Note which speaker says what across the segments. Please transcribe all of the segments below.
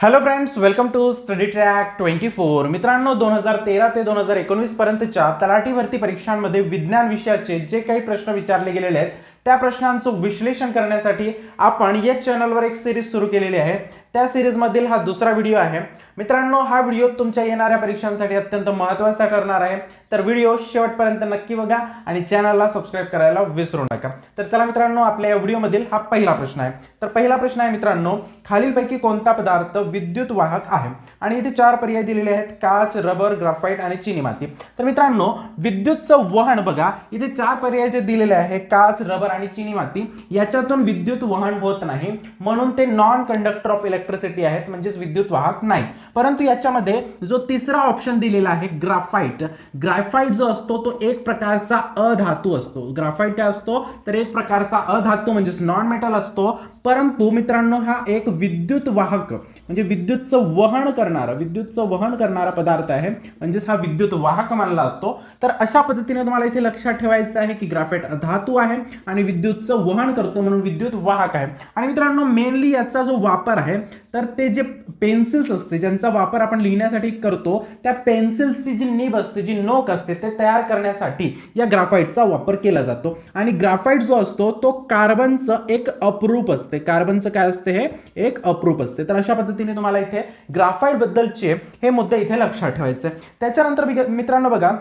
Speaker 1: Hello friends, welcome to study track 24. मित्रांनो, 2013 ते 2019 पर्यंतच्या तलाठी भरती परीक्षांमध्ये विज्ञान विषयाचे जे काही प्रश्न विचारले गेलेले आहेत त्या प्रश्नांचं विश्लेषण करण्यासाठी आपण या चॅनलवर एक सिरीज सुरू केलेली आहे. त्या सिरीज मधील हा दुसरा व्हिडिओ आहे. मित्रांनो, हा व्हिडिओ तुमच्या येणाऱ्या परीक्षांसाठी अत्यंत महत्त्वाचा ठरणार आहे, तर व्हिडिओ शेवटपर्यंत नक्की बघा आणि चॅनलला सबस्क्राइब करायला विसरू नका. तर चला मित्रांनो, आपल्या या व्हिडिओमधील हा पहिला प्रश्न आहे. तर पहिला प्रश्न आहे मित्रांनो, खालीलपैकी कोणता पदार्थ विद्युत वाहक आहे? आणि इथे चार पर्याय दिलेले आहेत: काच, रबर, ग्राफाइट आणि चिनी माती. तर मित्रांनो, विद्युतचं वहन बघा, इथे चार पर्याय जे दिलेले आहे काच, रबर आणि चिनी माती, याच्यातून विद्युत वहन होत नाही, म्हणून ते नॉन कंडक्टर ऑफ इलेक्ट्रिसिटी आहेत, म्हणजेच विद्युत वाहक नाही. परंतु याच्यामध्ये जो तिसरा ऑप्शन दिलेला आहे ग्राफाइट, ग्राफाइट जो असतो तो एक प्रकारचा अधातू असतो. ग्राफाइट काय असतो तर एक प्रकारचा अधातू म्हणजेच नॉन मेटल असतो. परंतु मित्रांनो, हा एक विद्युत वाहक म्हणजे विद्युतचं वहन करणारा पदार्थ आहे, म्हणजेच हा विद्युत वाहक मानला जातो. तर अशा पद्धतीने तुम्हाला इथे लक्षात ठेवायचं आहे की ग्राफाइट अधातू आहे आणि विद्युतचं वहन करतो म्हणून विद्युत वाहक आहे. आणि मित्रांनो, मेनली याचा जो वापर आहे तर ते जे पेन्सिल्स असते ज्यांचा वापर आपण लिहिण्यासाठी करतो, त्या पेन्सिल्सची जी निब असते, जी नोक असते, ते तयार करण्यासाठी या ग्राफाइटचा वापर केला जातो. आणि ग्राफाइट जो असतो तो कार्बनचं एक अपरूप असते. कार्बनचं काय असते? हे एक अपरूप असते. तर अशा पद्धतीने तुम्हाला इथे ग्राफाइट बद्दलचे हे मुद्दे इथे लक्षात ठेवायचे. त्याच्यानंतर मित्रांनो बघा,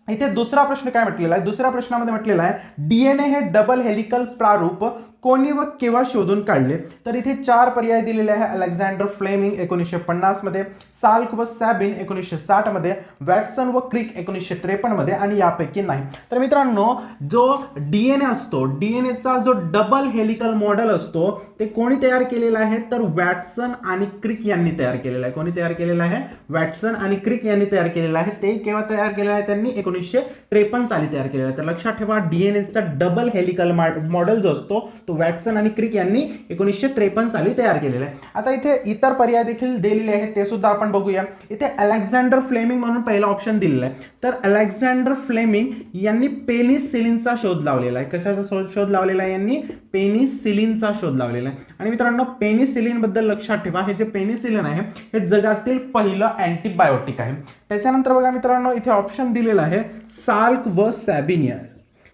Speaker 1: इथे दुसरा प्रश्न काय म्हटलेला आहे? दुसऱ्या प्रश्नामध्ये म्हटलेला आहे डीएनए हे डबल हेलिकल प्रारूप कोणी व केव्हा शोधून काढले? तर इथे चार पर्याय दिलेले आहे: अलेक्झांडर फ्लेमिंग 1950 मध्ये, साल्क व सॅबिन 1960 मध्ये, वॅटसन व क्रिक 1953 मध्ये आणि यापैकी नाही. तर मित्रांनो, जो डीएनए असतो, डीएनएचा जो डबल हेलिकल मॉडेल असतो ते कोणी तयार केलेला आहे? तर वॅटसन आणि क्रिक यांनी तयार केलेला आहे. कोणी तयार केलेला आहे? वॅटसन आणि क्रिक यांनी तयार केलेला आहे. ते केव्हा तयार केलेला आहे? त्यांनी 1953 साली तयार केलेला आहे. तर लक्षात ठेवा, डीएनएचा डबल हेलिकल मॉडेल जो असतो तो वॅटसन आणि क्रिक यांनी 1953 साली तयार केलेला आहे. आता इथे इतर पर्याय देखील दिलेले आहेत, ते सुद्धा आपण बघूया. इथे अलेक्झांडर फ्लेमिंग म्हणून पहिला ऑप्शन दिलेला आहे. तर अलेक्झांडर फ्लेमिंग यांनी पेनिसिलिनचा शोध लावलेला आहे. कशाचा शोध लावलेला आहे? यांनी पेनिसिलिनचा शोध लावलेला आहे. आणि मित्रांनो, पेनिसिलिन बद्दल लक्षात ठेवा, हे जे पेनिसिलिन आहे हे जगातील पहिलं अँटीबायोटिक आहे. त्याच्यानंतर बघा मित्रांनो, इथे ऑप्शन दिलेला आहे साल्क व सॅबिन.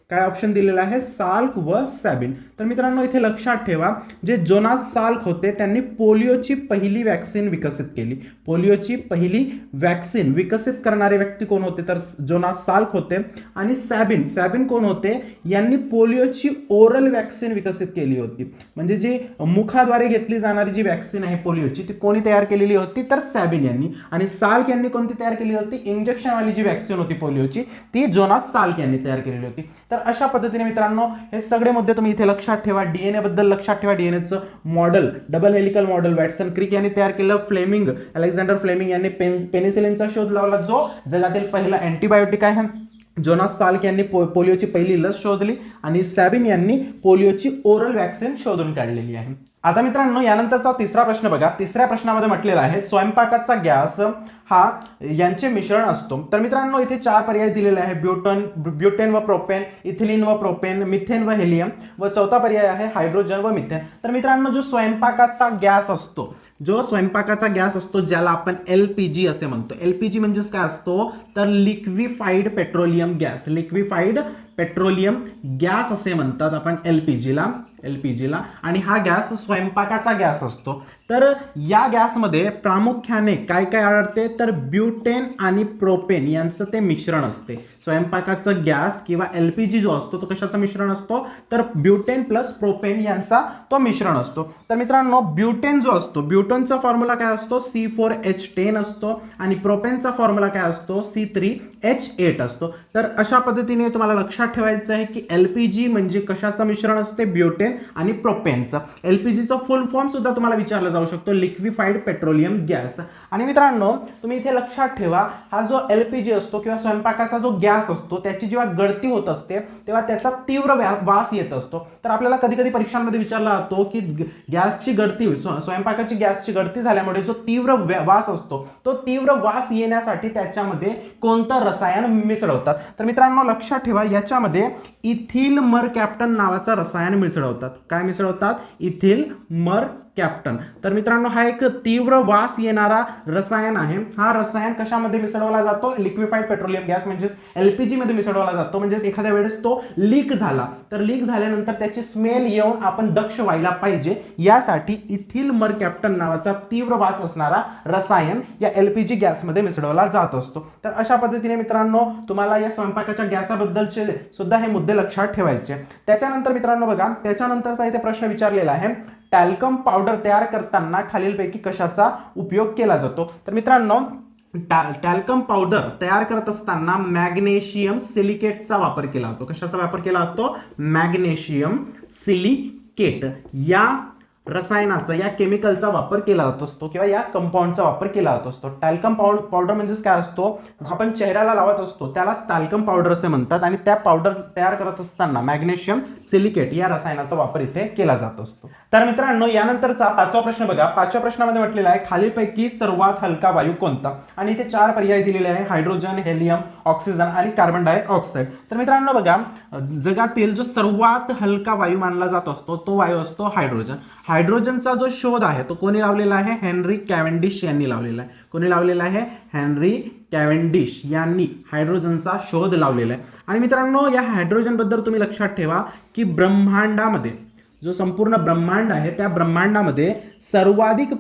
Speaker 1: काय ऑप्शन दिलेला आहे? साल्क व सॅबिन. तर मित्रांनो, इथे लक्षात ठेवा, जे जोनास साल्क होते त्यांनी पोलिओची पहिली वॅक्सिन विकसित केली. पोलिओची पहिली वॅक्सिन विकसित करणारे व्यक्ती कोण होते? तर जोनास साल्क होते. आणि सॅबिन कोण होते? यांनी पोलिओची ओरल वॅक्सिन विकसित केली होती. म्हणजे जी मुखाद्वारे घेतली जाणारी जी वॅक्सिन आहे पोलिओची, ती कोणी तयार केलेली होती? तर सॅबिन यांनी. आणि साल्क यांनी कोणती तयार केली होती? इंजेक्शनवाली जी वॅक्सिन होती पोलिओची, ती जोनास साल्क यांनी तयार केलेली होती. तर अशा पद्धतीने मित्रांनो, हे सगळे मुद्दे तुम्ही इथे लक्षात ठेवा. डीएनए बद्दल लक्षात ठेवा, डीएनएचं model, double helical model Watson Crick यांनी तयार केलं. फ्लेमिंग, अलेक्झांडर फ्लेमिंग यांनी पेनिसिलिनचा शोध लावला, जो जगातील पहिला अँटीबायोटिक आहे. जोनास साल्क यांनी पोलिओची पहिली लस शोधली आणि सॅबिन यांनी पोलिओची ओरल वॅक्सिन शोधून काढलेली आहे. आता मित्रांनो, यानंतरचा तिसरा प्रश्न बघा. तिसऱ्या प्रश्नामध्ये म्हटलेला आहे स्वयंपाकाचा गॅस हा यांचे मिश्रण असतो. तर मित्रांनो, इथे चार पर्याय दिलेले आहे: ब्युटेन व प्रोपेन, इथिलीन व प्रोपेन, मिथेन व हेलियम व चौथा पर्याय आहे हायड्रोजन व मिथेन. तर मित्रांनो, जो स्वयंपाकाचा गॅस असतो ज्याला आपण एलपीजी असे म्हणतो. एलपीजी म्हणजेच काय असतो? तर liquefied petroleum gas. Liquefied petroleum gas असे म्हणतात आपण एलपीजीला. आणि हा गॅस स्वयंपाकाचा गॅस असतो. तर या गॅसमध्ये प्रामुख्याने काय काय आढळते? तर ब्युटेन आणि प्रोपेन यांचं ते मिश्रण असते. स्वयंपाकाचं गॅस किंवा एलपीजी जो असतो तो कशाचं मिश्रण असतो? तर ब्युटेन प्लस प्रोपेन यांचा तो मिश्रण असतो. तर मित्रांनो, ब्युटेन जो असतो, ब्युटेनचा फॉर्म्युला काय असतो? C4H10 असतो. आणि प्रोपेनचा फॉर्म्युला काय असतो? C3H8 असतो. तर अशा पद्धतीने तुम्हाला लक्षात ठेवायचं आहे की एलपीजी म्हणजे कशाचं मिश्रण असते? ब्युटेन आणि प्रोपेनचं. एलपीजीचा फुल फॉर्म सुद्धा तुम्हाला विचारला जाऊ शकतो, लिक्विफाईड पेट्रोलियम गॅस. आणि मित्रांनो, तुम्ही इथे लक्षात ठेवा, हा जो एलपीजी असतो किंवा स्वयंपाकाचा जो गॅस असतो त्याची जेव्हा गळती होत असते तेव्हा त्याचा तीव्र वास येत असतो. तर आपल्याला कधी कधी परीक्षांमध्ये विचारला जातो की गॅसची गळती, स्वयंपाकाची गॅसची गळती झाल्यामुळे जो तीव्र वास असतो, तो तीव्र वास येण्यासाठी त्याच्यामध्ये कोणतं रसायन मिसळवतात? तर मित्रांनो, लक्षात ठेवा, याच्यामध्ये इथिल मर कॅप्टन नावाचं रसायन मिसळवतात. काय मिसळवतात? इथिल मर कॅप्टन. तर मित्रांनो हा एक तीव्र वास येणारा रसायन आहे. हा रसायन कशामध्ये मिसळवला जातो? लिक्विफाईड पेट्रोलियम गॅस म्हणजेच एलपीजी मध्ये मिसळवला जातो. म्हणजेच एखाद्या वेळेस तो लीक झाला तर लीक झाल्यानंतर त्याची स्मेल येऊन आपण दक्ष व्हायला पाहिजे यासाठी इथिल मरकॅप्टन नावाचा तीव्र वास असणारा रसायन या एलपीजी गॅसमध्ये मिसळवला जात असतो. तर अशा पद्धतीने मित्रांनो तुम्हाला या स्वयंपाकाच्या गॅसाबद्दलचे सुद्धा हे मुद्दे लक्षात ठेवायचे. त्याच्यानंतर मित्रांनो बघा, त्याच्यानंतरचा इथे प्रश्न विचारलेला आहे, टॅल्कम पावडर तयार करताना खालीलपैकी कशाचा उपयोग केला जातो? तर मित्रांनो टॅल्कम पावडर तयार करत असताना मॅग्नेशियम सिलिकेटचा वापर केला जातो. कशाचा वापर केला जातो? मॅग्नेशियम सिलिकेट या रसायनाचा, या केमिकलचा वापर केला जात असतो किंवा या कंपाऊंडचा वापर केला जात असतो. टॅल्कम पावडर म्हणजेच काय असतो? आपण चेहऱ्याला लावत असतो त्यालाच टॅल्कम पावडर असे म्हणतात आणि त्या पावडर तयार करत असताना मॅग्नेशियम सिलिकेट या रसायनाचा वापर इथे केला जात असतो. तर मित्रांनो यानंतरचा पाचवा प्रश्न बघा. पाचव्या प्रश्नामध्ये म्हटलेला आहे, खालीलपैकी सर्वात हलका वायू कोणता? आणि इथे 4 पर्याय दिलेले आहे, हायड्रोजन, हेलियम, ऑक्सिजन आणि कार्बन डायऑक्साईड. तर मित्रांनो बघा, जगातील जो सर्वात हलका वायू मानला जात असतो तो वायू असतो हायड्रोजन. हायड्रोजनचा जो शोध आहे तो कोणी लावलेला आहे? हेनरी कॅव्हेंडिश यांनी लावलेला आहे. कोणी लावलेला आहे? हेनरी कॅव्हेंडिश यांनी हायड्रोजनचा शोध लावलेला आहे. आणि मित्रांनो या हायड्रोजन बद्दल तुम्ही लक्षात ठेवा की ब्रह्मांडामध्ये जो संपूर्ण ब्रह्मांड आहे त्या ब्रह्मांडामध्ये सर्वाधिक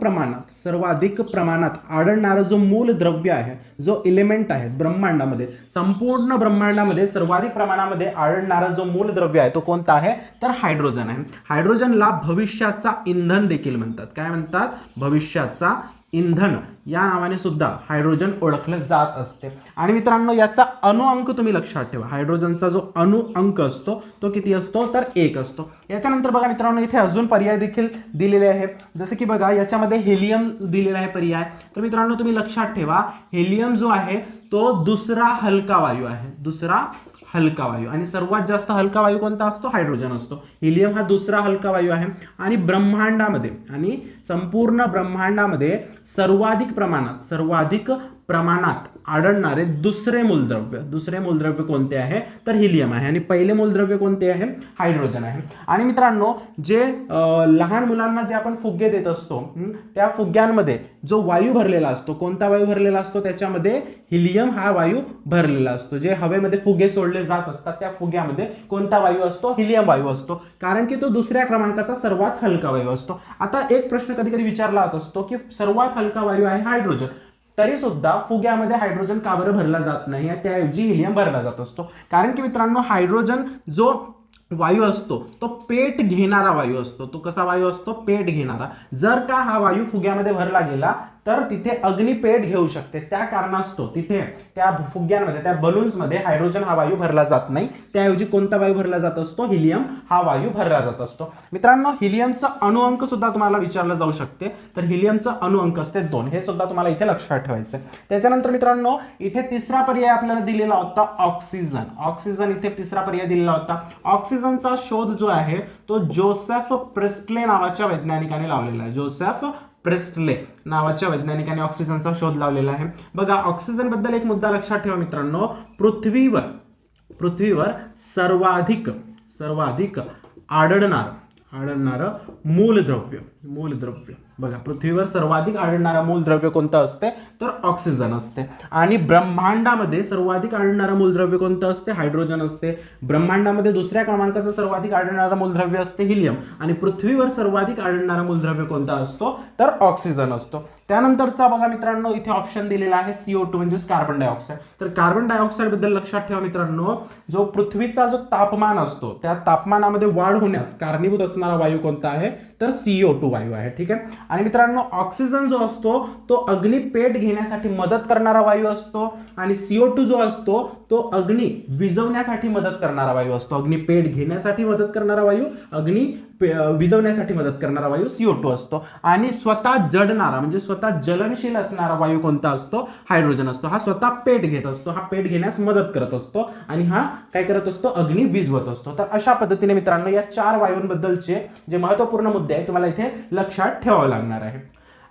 Speaker 1: प्रमाणात आढळणारा जो मूल द्रव्य आहे, जो एलिमेंट आहे ब्रह्मांडामध्ये, संपूर्ण ब्रह्मांडामध्ये सर्वाधिक प्रमाणामध्ये आढळणारा जो मूल द्रव्य आहे तो कोणता आहे? तर हायड्रोजन आहे. हायड्रोजनला भविष्याचा इंधन देखील म्हणतात. काय म्हणतात? भविष्याचा इंधन या नावाने सुद्धा हायड्रोजन ओळखलं जात असते. आणि मित्रांनो याचा अणुअंक तुम्ही लक्षात ठेवा. हायड्रोजनचा जो अणुअंक असतो तो किती असतो? तर 1 असतो. याच्यानंतर बघा मित्रांनो इथे अजून पर्याय देखील दिलेले आहेत. जसे की बघा याच्यामध्ये हेलियम दिलेला आहे पर्याय. तर मित्रांनो तुम्ही लक्षात ठेवा, हेलियम जो आहे तो दुसरा हलका वायू आहे. दुसरा हलका वायू. आणि सर्वात जास्त हलका वायू कोणता असतो? हायड्रोजन असतो. हिलियम हा दुसरा हलका वायू आहे. आणि ब्रह्मांडामध्ये आणि संपूर्ण ब्रह्मांडामध्ये सर्वाधिक प्रमाणात आढळणारे दुसरे मूलद्रव्य कोणते आहे? तर हिलियम आहे. आणि पहिले मूलद्रव्य कोणते आहे? हायड्रोजन आहे. आणि मित्रांनो जे लहान मुलांना जे आपण फुगे देत असतो त्या फुग्यांमध्ये जो वायू भरलेला असतो, कोणता वायू भरलेला असतो? त्याच्यामध्ये हिलियम हा वायू भरलेला असतो. जे हवेमध्ये फुगे सोडले जात असतात त्या फुग्यामध्ये कोणता वायू असतो? हिलियम वायू असतो. कारण की तो दुसऱ्या क्रमांकाचा सर्वात हलका वायू असतो. आता एक प्रश्न कधी कधी विचारला जात असतो की सर्वात हलका वायू आहे हायड्रोजन, तरी सुद्धा फुग्यामध्ये हायड्रोजन का बरं भरला जात नाही, त्याऐवजी हिलियम भरला जात असतो? कारण की मित्रांनो हायड्रोजन जो वायू असतो तो पेट घेणारा वायू असतो. तो कसा वायू असतो? पेट घेणारा. जर का हा वायू फुग्यामध्ये भरला गेला तर तिथे अग्निपेट घेऊ शकते. त्या कारणास्तव तिथे त्या फुग्यांमध्ये, त्या बलून्समध्ये हायड्रोजन हा वायू भरला जात नाही. त्याऐवजी कोणता वायू भरला जात असतो? हिलियम हा वायू भरला जात असतो. मित्रांनो हिलियमचा अणुअंक सुद्धा तुम्हाला विचारलं जाऊ शकते. तर हिलियमचा अणुअंक असते 2. हे सुद्धा तुम्हाला इथे लक्षात ठेवायचं. त्याच्यानंतर मित्रांनो इथे तिसरा पर्याय आपल्याला दिलेला होता ऑक्सिजन. ऑक्सिजन इथे तिसरा पर्याय दिलेला होता. ऑक्सिजनचा शोध जो आहे तो जोसेफ प्रेस्टले नावाच्या वैज्ञानिकाने लावलेला आहे. जोसेफ प्रेस्टले नावाच्या वैज्ञानिकाने ऑक्सिजनचा शोध लावलेला आहे. बघा ऑक्सिजन बद्दल एक मुद्दा लक्षात ठेवा मित्रांनो, पृथ्वीवर सर्वाधिक आढळणारं मूलद्रव्य बघा पृथ्वीवर सर्वाधिक आढळणारा मूलद्रव्य कोणतं असते? तर ऑक्सिजन असते. आणि ब्रह्मांडामध्ये सर्वाधिक आढळणारा मूलद्रव्य कोणतं असते? हायड्रोजन असते. ब्रह्मांडामध्ये दुसऱ्या क्रमांकाचं सर्वाधिक आढळणारा मूलद्रव्य असते हिलियम. आणि पृथ्वीवर सर्वाधिक आढळणारा मूलद्रव्य कोणता असतो? तर ऑक्सिजन असतो. त्यानंतरचा बघा मित्रांनो इथे ऑप्शन दिलेला आहे CO2 म्हणजेच कार्बन डायऑक्साईड. तर कार्बन डायऑक्साईड बद्दल लक्षात ठेवा मित्रांनो, जो पृथ्वीचा जो तापमान असतो त्या तापमानामध्ये वाढ होण्यास कारणीभूत असणारा वायू कोणता आहे? तर CO2 वायू आहे. ठीक आहे. आणि मित्रांनो ऑक्सिजन जो असतो तो अग्नी पेट घेण्यासाठी मदत करणारा वायू असतो. आणि CO2 जो असतो तो अग्नी विझवण्यासाठी मदत करणारा वायू असतो. अग्नी पेट घेण्यासाठी मदत करणारा वायू, अग्नी विझवण्यासाठी मदत करणारा वायू CO2 असतो. आणि स्वतः जडणारा म्हणजे स्वतः ज्वलनशील असणारा वायू कोणता असतो? हायड्रोजन असतो. हा स्वतः पेट घेत असतो, हा पेट घेण्यास मदत करत असतो आणि हा काय करत असतो? अग्नी विझवत असतो. तर अशा पद्धतीने मित्रांनो या 4 वायूंबद्दलचे जे महत्त्वपूर्ण मुद्दे आहेत तुम्हाला इथे लक्षात ठेवावे लागणार आहे.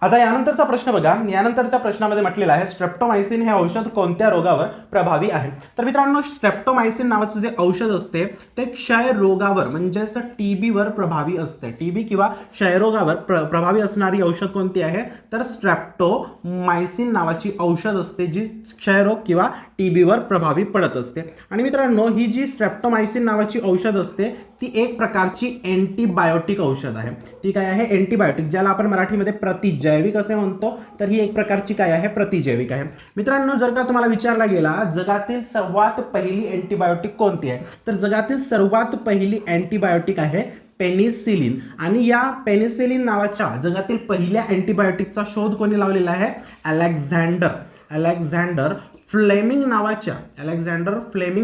Speaker 1: आता यानंतरचा प्रश्न बघा, यानंतरच्या प्रश्नामध्ये म्हटलेला आहे स्ट्रेप्टोमायसिन हे औषध कोणत्या रोगावर प्रभावी आहे. तर मित्रांनो, स्ट्रेप्टोमायसिन नावाचं जे औषध असते ते क्षय रोगावर म्हणजेच टीबीवर प्रभावी असते. टीबी किंवा क्षयरोगावर प्रभावी असणारी औषध कोणती आहे, तर स्ट्रेप्टोमायसिन नावाची औषध असते जी क्षयरोग किंवा टीबीवर प्रभावी पडत असते. आणि मित्रांनो, ही जी स्ट्रेप्टोमायसिन नावाची औषध असते ती एक प्रकारची अँटीबायोटिक औषध आहे. ती काय आहे, अँटीबायोटिक, ज्याला आपण मराठीमध्ये प्रतिजैविक असे म्हणतो. तर ही एक प्रकारची काय आहे, प्रतिजैविक आहे. मित्रांनो, जर का तुम्हाला विचारला गेला जगातील सर्वात पहिली अँटीबायोटिक कोणती आहे, तर जगातील सर्वात पहिली अँटीबायोटिक आहे पेनिसिलिन. आणि या पेनिसिलिन नावाच्या जगातील पहिल्या अँटीबायोटिकचा शोध कोणी लावलेला आहे, अलेक्झांडर फ्लेमिंग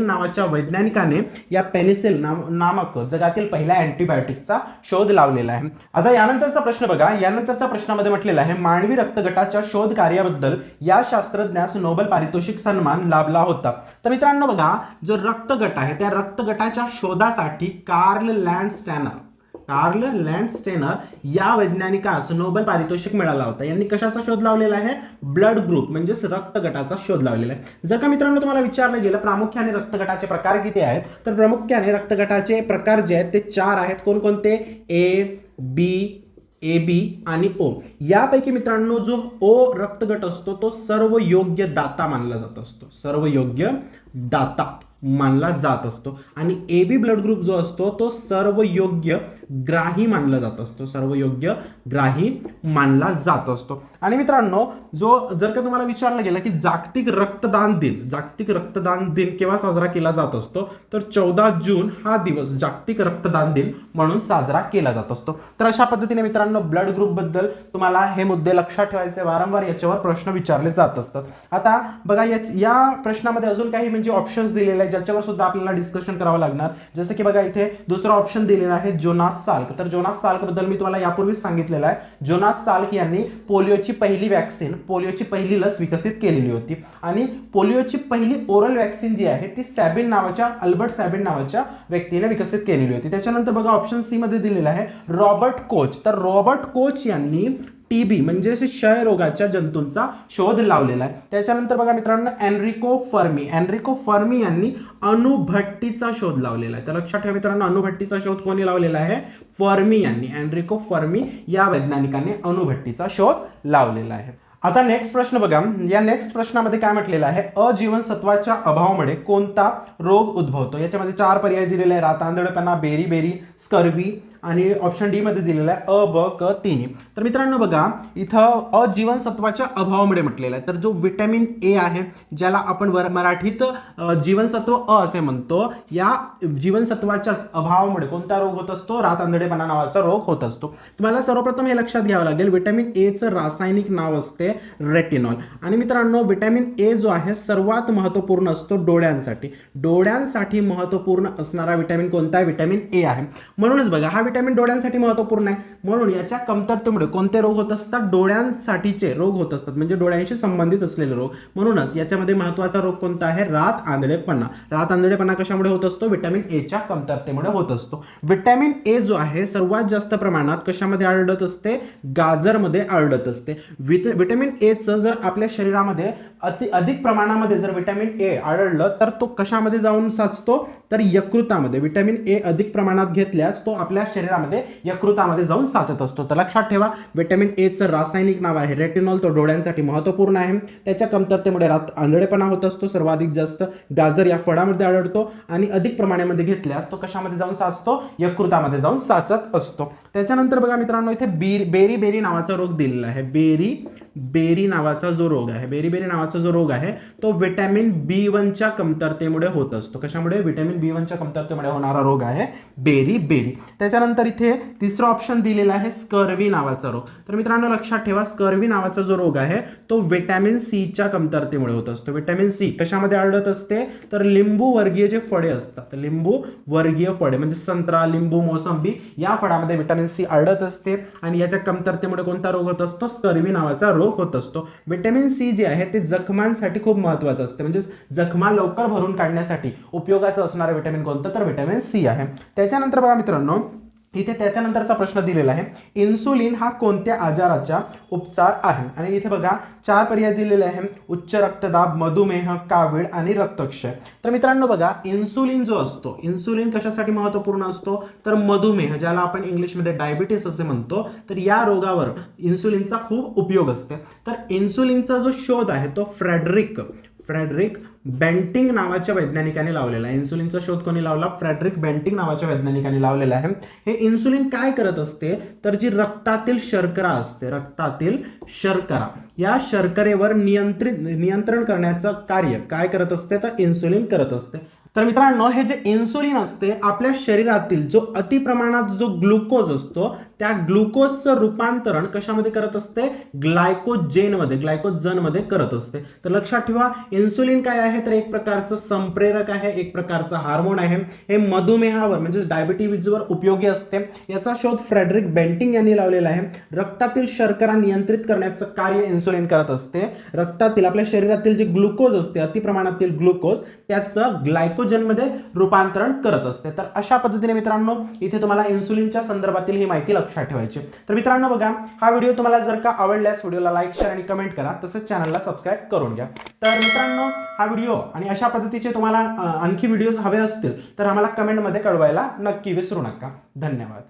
Speaker 1: नावाच्या वैज्ञानिकाने या पेनिसिलिन नामक जगातील पहिल्या अँटीबायोटिकचा शोध लावलेला आहे. आता यानंतरचा प्रश्न बघा, यानंतरच्या प्रश्नामध्ये म्हटलेला आहे मानवी रक्तगटाच्या शोध कार्याबद्दल या शास्त्रज्ञास नोबेल पारितोषिक सन्मान लाभला होता. तर मित्रांनो बघा, जो रक्तगट आहे त्या रक्तगटाच्या शोधासाठी कार्ल लँडस्टेनर या वैज्ञानिकास नोबेल पारितोषिक मिळाला होता. यांनी कशाचा शोध लावलेला आहे, ब्लड ग्रुप म्हणजेच रक्तगटाचा शोध लावलेला आहे. जर का मित्रांनो तुम्हाला विचारलं गेलं प्रामुख्याने रक्तगटाचे प्रकार किती आहेत, तर प्रामुख्याने रक्तगटाचे प्रकार जे आहेत ते 4 आहेत. कोणकोणते, ए बी आणि ओ. यापैकी मित्रांनो जो ओ रक्तगट असतो तो सर्व योग्य दाता मानला जात असतो. आणि ए बी ब्लड ग्रुप जो असतो तो सर्व योग्य ग्राही मानला जात असतो. आणि मित्रांनो, जर का तुम्हाला विचारलं गेलं की जागतिक रक्तदान दिन केव्हा साजरा केला जात असतो, तर 14 जून हा दिवस जागतिक रक्तदान दिन म्हणून साजरा केला जात असतो. तर अशा पद्धतीने मित्रांनो ब्लड ग्रुप बद्दल तुम्हाला हे मुद्दे लक्षात ठेवायचे, वारंवार याच्यावर प्रश्न विचारले जात असतात. आता बघा, या प्रश्नामध्ये अजून काही म्हणजे ऑप्शन्स दिलेले आहेत ज्याच्यावर सुद्धा आपल्याला डिस्कशन करावं लागणार. जसं की बघा, इथे दुसरा ऑप्शन दिलेला आहे जोनास साल्क. तर जोनास साल्क बद्दल मी तुम्हाला यापूर्वीच सांगितलेलं आहे. जोनास साल्क यांनी पोलिओची पहिली लस विकसित केलेली होती. आणि पोलिओची पहिली ओरल वॅक्सिन जी आहे ती अल्बर्ट सॅबिन नावाच्या व्यक्तीने विकसित केलेली होती. त्याच्यानंतर बघा, ऑप्शन सी मध्ये दिलेला आहे रॉबर्ट कोच. तर रॉबर्ट कोच यांनी टीबी म्हणजे क्षयरोगाच्या जंतूंचा शोध लावलेला आहे. त्याच्यानंतर बघा मित्रांनो, एनरिको फर्मी यांनी अणुभट्टीचा शोध लावलेला आहे. तर लक्षात ठेवा मित्रांनो, अणुभट्टीचा शोध कोणी लावलेला आहे, एनरिको फर्मी या वैज्ञानिकाने अणुभट्टीचा शोध लावलेला आहे. आता नेक्स्ट प्रश्न बघा, या नेक्स्ट प्रश्नामध्ये काय म्हटलेलं आहे, अजीवनसत्वाच्या अभावामुळे कोणता रोग उद्भवतो. याच्यामध्ये 4 पर्याय दिलेले आहे, रातआंधळेपणा, बेरी स्कर्वी आणि ऑप्शन डी मध्ये दिलेला आहे अ, ब, क तिन्ही. तर मित्रांनो बघा, इथं अजीवनसत्वाच्या अभावामुळे म्हटलेलं आहे. तर जो विटॅमिन ए आहे, ज्याला आपण मराठीत जीवनसत्व अ असे म्हणतो, या जीवनसत्वाच्या अभावामुळे कोणता रोग होत असतो, रातआंधळेपणा नावाचा रोग होत असतो. तुम्हाला सर्वप्रथम हे लक्षात घ्यावं लागेल, विटॅमिन ए चं रासायनिक नाव असते रेटिनॉल. आणि मित्रांनो, विटॅमिन ए जो आहे सर्वात महत्वपूर्ण असतो डोळ्यांसाठी महत्वपूर्ण असणारा विटॅमिन कोणता आहे, विटॅमिन ए आहे. म्हणूनच बघा, हा विटॅमिन डोळ्यांसाठी महत्वपूर्ण आहे. म्हणून याच्या कमतरतेमुळे कोणते रोग होत असतात, डोळ्यांसाठीचे रोग होत असतात, म्हणजे डोळ्यांशी संबंधित असलेले रोग. म्हणूनच याच्यामध्ये महत्वाचा रोग कोणता आहे, रातआंधळेपणा कशामुळे होत असतो, विटॅमिन ए च्या कमतरतेमुळे होत असतो. विटॅमिन ए जो आहे सर्वात जास्त प्रमाणात कशामध्ये आढळत असते, गाजरमध्ये आढळत असते. विटॅमिन ए चं जर आपल्या शरीरामध्ये अधिक प्रमाणामध्ये जर विटॅमिन ए आढळलं तर तो कशामध्ये जाऊन साचतो, तर यकृतामध्ये. विटॅमिन ए अधिक प्रमाणात घेतल्यास तो आपल्या शरीरामध्ये यकृतामध्ये जाऊन साचत असतो. तर लक्षात ठेवा, विटॅमिन ए चं रासायनिक नाव आहे रेटिनॉल. तो डोळ्यांसाठी महत्वपूर्ण आहे. त्याच्या कमतरतेमुळे आंधळेपणा होत असतो, सर्वाधिक जास्त गाजर या फळामध्ये आढळतो आणि अधिक प्रमाणामध्ये घेतल्यास तो कशामध्ये जाऊन साचतो, यकृतामध्ये जाऊन साचत असतो. त्याच्यानंतर बघा मित्रांनो, इथे बेरी नावाचा रोग दिलेला आहे. बेरी नावाचा जो रोग आहे तो विटॅमिन B1 च्या कमतरतेमुळे होत असतो. कशामुळे, विटॅमिन B1 च्या कमतरतेमुळे होणारा रोग आहे बेरी. त्याच्यानंतर इथे तिसरा ऑप्शन दिलेला आहे स्कर्वी नावाचा रोग. तर मित्रांनो लक्षात ठेवा, स्कर्वी नावाचा जो रोग आहे तो विटॅमिन सी च्या कमतरतेमुळे होत असतो. विटॅमिन सी कशामध्ये आढळत असते, तर लिंबू वर्गीय जे फळे असतात, लिंबू वर्गीय फळे म्हणजे संत्रा, लिंबू, मोसंबी या फळामध्ये विटॅमिन सी आढळत असते. आणि याच्या कमतरतेमुळे कोणता रोग होत असतो, स्कर्वी नावाचा रोग होत असतो. विटॅमिन सी जे आहे ते जखमांसाठी खूप महत्वाचं असते, म्हणजे जखमा लवकर भरून काढण्यासाठी उपयोगाचं असणारं विटॅमिन कोणतं, तर विटॅमिन सी आहे. त्याच्यानंतर बघा मित्रांनो, इथे त्याच्यानंतरचा प्रश्न दिलेला आहे, इन्सुलिन हा कोणत्या आजाराचा उपचार आहे? आणि इथे बघा 4 पर्याय दिलेले आहे, उच्च रक्तदाब, मधुमेह, कावीळ आणि रक्तक्षय. तर मित्रांनो बघा, इन्सुलिन जो असतो, इन्सुलिन कशासाठी महत्त्वपूर्ण असतो? तर मधुमेह, ज्याला आपण इंग्लिशमध्ये डायबिटीस असे म्हणतो, तर या रोगावर इन्सुलिनचा खूप उपयोग असते. तर इन्सुलिनचा जो शोध आहे तो फ्रेडरिक बेंटिंग नावाच्या वैज्ञानिकाने लावलेला आहे. इन्सुलिनचा शोध कोणी लावला? फ्रेडरिक बेंटिंग नावाच्या वैज्ञानिकाने लावलेला आहे. हे इन्सुलिन काय करत असते? तर जी रक्तातील शर्करा असते, रक्तातील शर्करा, या शर्करेवर नियंत्रण करण्याचं कार्य काय करत असते? तर इन्सुलिन करत असते. तर मित्रांनो, हे जे इन्सुलिन असते आपल्या शरीरातील जो अतिप्रमाणात जो ग्लुकोज असतो त्या ग्लुकोजचं रूपांतरण कशामध्ये करत असते? ग्लायकोजनमध्ये करत असते. तर लक्षात ठेवा, इन्सुलिन काय आहे? तर एक प्रकारचं संप्रेरक आहे, एक प्रकारचा हार्मोन आहे. हे मधुमेहावर म्हणजे डायबिटीजवर उपयोगी असते. याचा शोध फ्रेडरिक बेंटिंग यांनी लावलेला आहे. रक्तातील शर्करा नियंत्रित करण्याचं कार्य इन्सुलिन करत असते. रक्तातील आपल्या शरीरातील जे ग्लुकोज असते, अतिप्रमाणातील ग्लुकोज, त्याचं ग्लायकोजनमध्ये रूपांतरण करत असते. तर अशा पद्धतीने मित्रांनो इथे तुम्हाला इन्सुलिनच्या संदर्भातील ही माहिती लक्षात ठेवायची. तर मित्रांनो बघा, हा व्हिडिओ तुम्हाला जर का आवडल्यास व्हिडिओला लाईक, शेअर आणि कमेंट करा. तसेच चॅनलला सबस्क्राईब करून घ्या. तर मित्रांनो, हा व्हिडिओ आणि अशा पद्धतीचे तुम्हाला आणखी व्हिडिओज हवे असतील तर आम्हाला कमेंटमध्ये कळवायला नक्की विसरू नका. धन्यवाद.